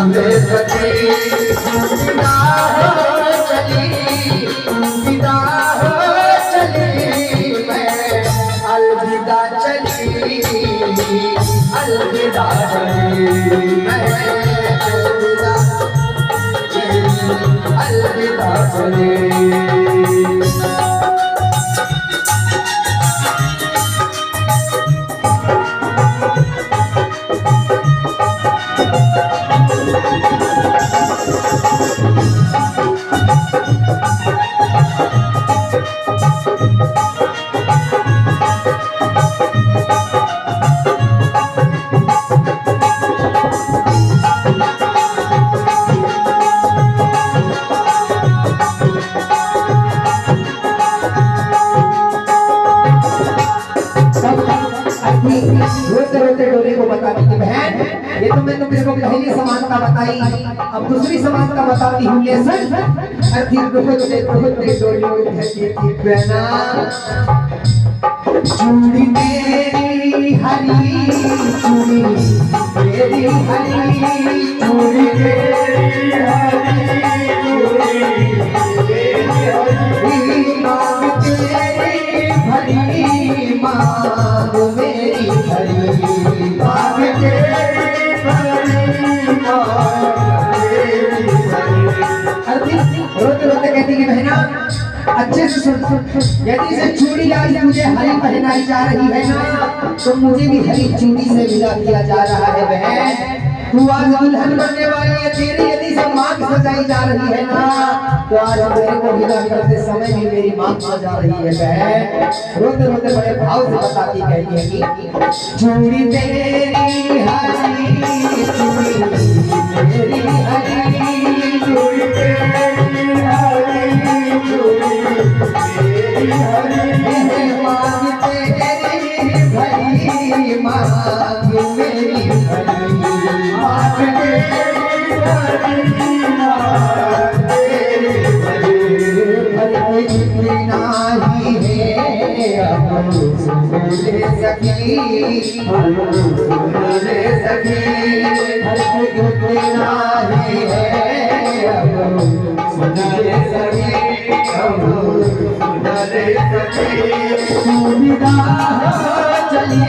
में सखी विदा हो चली, विदा हो चली, मैं अलविदा चली, अलविदा चली, मैं अलविदा अलविदा चली। रोते रोते डोली को बताती कि बहन ये तो मैंने तेरे को पहली समानता बताई, अब दूसरी समानता बताती हूँ। ले सुन। अर्थी रोते रोते डोली को कहती थी बहना चूड़ी मेरी हरी, चूड़ी मेरी हरी, चूड़ी मेरी हरी, चूड़ी मेरी हरी, मांग तेरी भरी, मांग मेरी हरी, मांग तेरी भरी, मांग मेरी हरी। रोते रोते कहती कि बहना अच्छे से सुन, यदि से चूड़ी आज मुझे हरी पहनाई जा रही है ना, तो मुझे भी हरी चूड़ी से विदा किया जा रहा है। बहन तू आज दुल्हन बनने वाली है, तेरी यदि से मांग सजाई जा रही है ना, तो आज मेरे को विदा करते समय भी मेरी मांग सजा रही है। बहन रोते रोते बड़े भाव से बताती कहती है कि चूड़ी तेरी हरी, चूड़ी तेरी हरी, चूड़ी तेरी हरी, चूड़ी तेरी हरी, मांग तेरी भरी, मांग मेरी भरी, मांग तेरी भरी, मांग तेरी भरी, भरी नहीं है अब सुने सखी, सुने सखी, भरी नहीं है अब सुने सखी, विदा हो चली,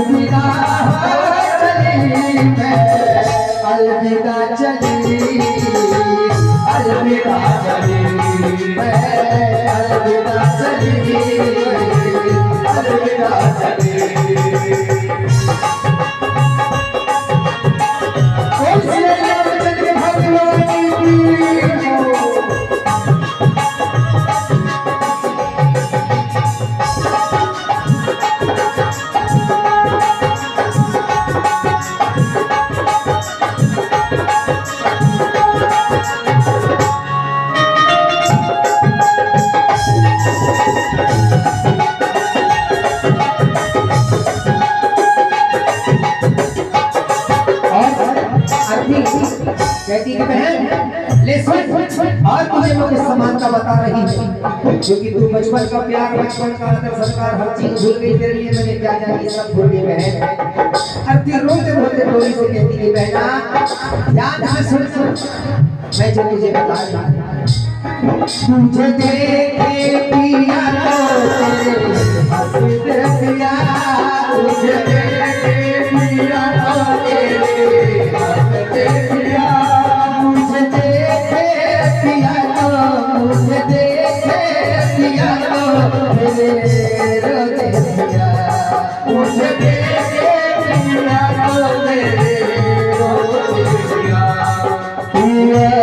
विदा हो चली, मैं अलविदा चली, अलविदा चली, मैं अलविदा चली, अलविदा चली। कहती कि बहन ले सुन, और तुझे मैं कुछ समानता बता रही हूँ, क्योंकि तू बचपन का प्यार, बचपन का आदर सत्कार हर चीज भूल गई, तेरे लिए मैंने क्या जानी सब भूल गई। बहन अर्थी रोते रोते डोली से कहती कि बहना ध्यान से सुन, मैं जो तुझे बता रही हूँ, तुझे देखे पिया तो तेरे हंसते पिया, तुझे देखे पिया तो तेरे हंसते पिया, मुझे देखे पिया तो, मुझे देखे पिया तो मेरे रोते पिया, मुझे देखे पिया तो मेरे रोते पिया, पिया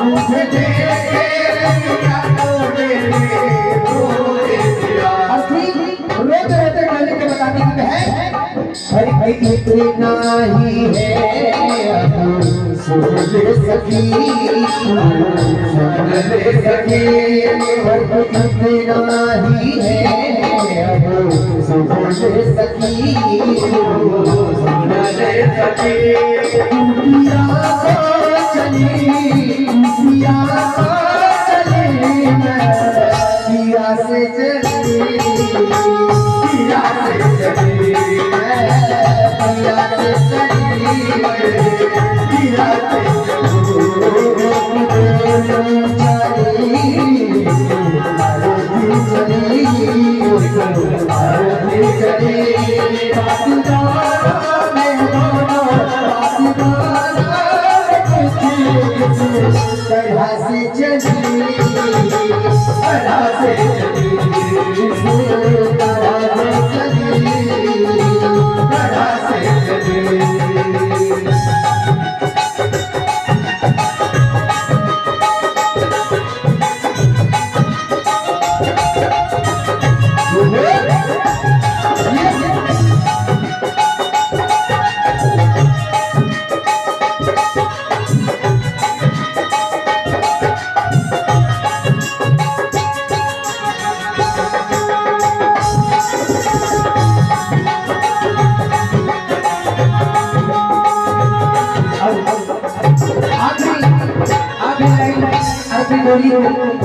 मुझे देखे क्या रोते रोते गाने के बताने की बहन हरी भाई इतना ही है सुन ले सकी इतना ही है सुन ले सकी चली से चली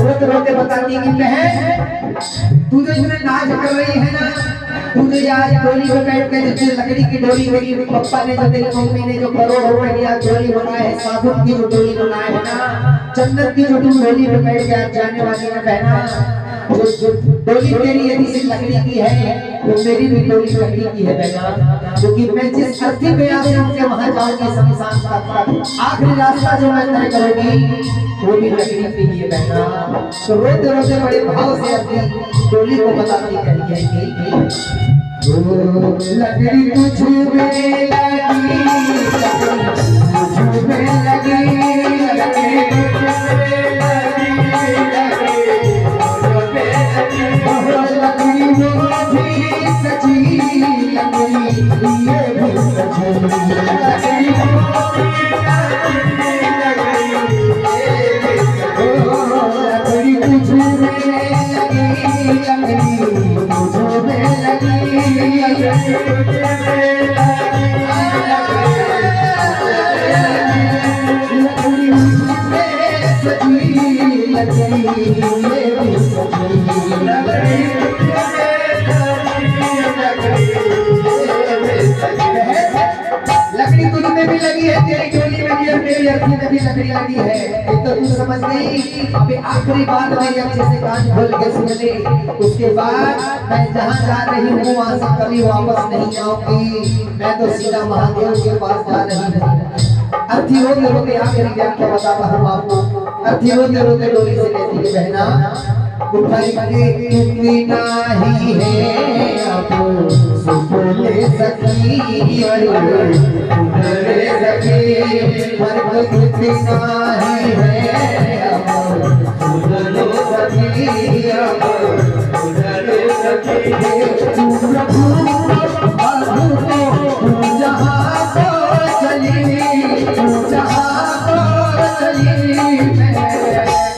रोते रोते बताती कि बहन तू जो इसमें नाच कर रही है ना, तूने आज डोली में बैठ के जिसने लकड़ी की डोली मेरी पप्पा ने जो तेरी मम्मी ने जो करोड़ों रुपए की आज डोली बनाए है, साबुन की जो डोली बनाए है ना, चंदन की जो तुम डोली में बैठ के आज जाने वाली है बहना, जो डोली तेरी यदि सिर्फ लकड़ी की है तो मेरी भी डोली लकड़ी की है बहना, क्योंकि मैं जिस अर्थी में आश्रम के वहां जाऊंगी शमशान तक आखिरी रास्ता जो मैं तय करूंगी वो भी लकड़ी की ही है बहना। तो रोते रोते बड़े भाव से अपनी डोली को बताती कही है लकड़ी तुझ में लगी, तुझ में लगी, लकड़ी तुझ में भी लगी है, तेरी डोली में भी, मेरी अर्थी में भी लकड़ी लगी है। एक तो तू समझ गई। अभी आखिरी बात मेरी अच्छे से कान खोल के सुन ले, उसके बाद मैं जहाँ जा रही हूँ वहाँ से कभी वापस नहीं आऊंगी। मैं तो सीधा महादेव के पास जा रही हूँ। अर्थी रोते रोते आखिरी व्याख्या बताता हूँ आपको। अर्थी रोते रोते डोली से कहती है बहना उठाई के इतना ही है अब सुन सकी सकी हर कोई इतना ही है अब सुन सकी जहाँ चली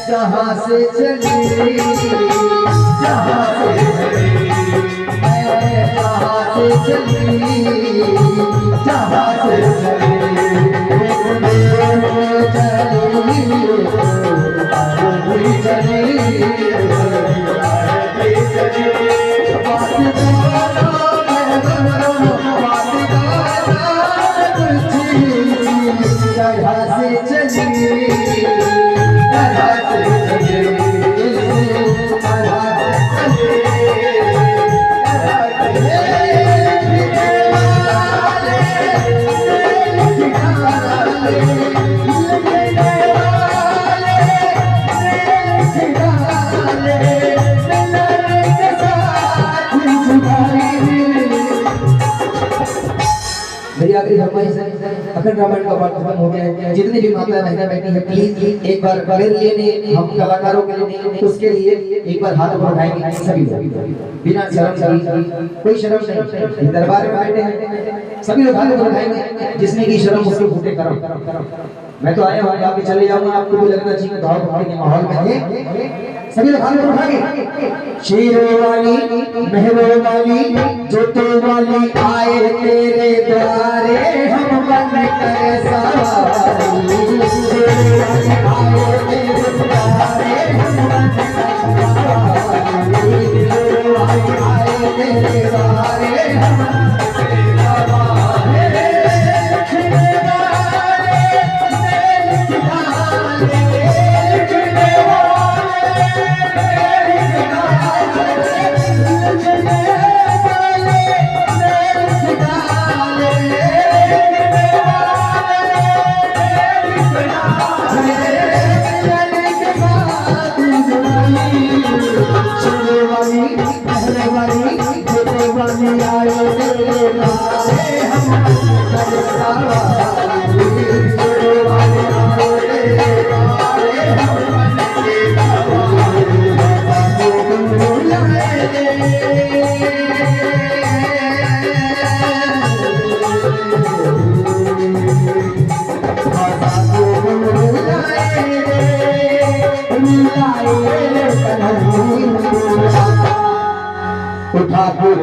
जहाँ से चली जहाँ से चली जहाँ से आखिरी फरमाइश है, अखंड रामायण का पाठ खत्म हो गया है। जितनी भी माता बहनें बैठी है प्लीज एक बार मेरे लिए नहीं, हम कलाकारों के लिए नहीं, उसके लिए एक बार हाथ उठाएंगे सभी लोग बिना शर्म की, कोई शर्म नहीं, दरबार में बैठे हैं सभी लोग हाथ उठाएंगे, जिसने की शर्म उसके फूटे करो। मैं तो आया हूँ यहाँ पे चले जाऊंगा, आपको भी लगना चाहिए भाव भक्ति के माहौल में है। सभी लोग हाथ उठाएंगे। शेरों वाली मेहरों वाली जोतों वाली आए तेरे द्वारे हम बन कर सवारी, शेरों वाली आए तेरे द्वारे हम बन कर सवारी, शेरों वाली आए तेरे द्वारे हम बन कर सवारी। ठाकुर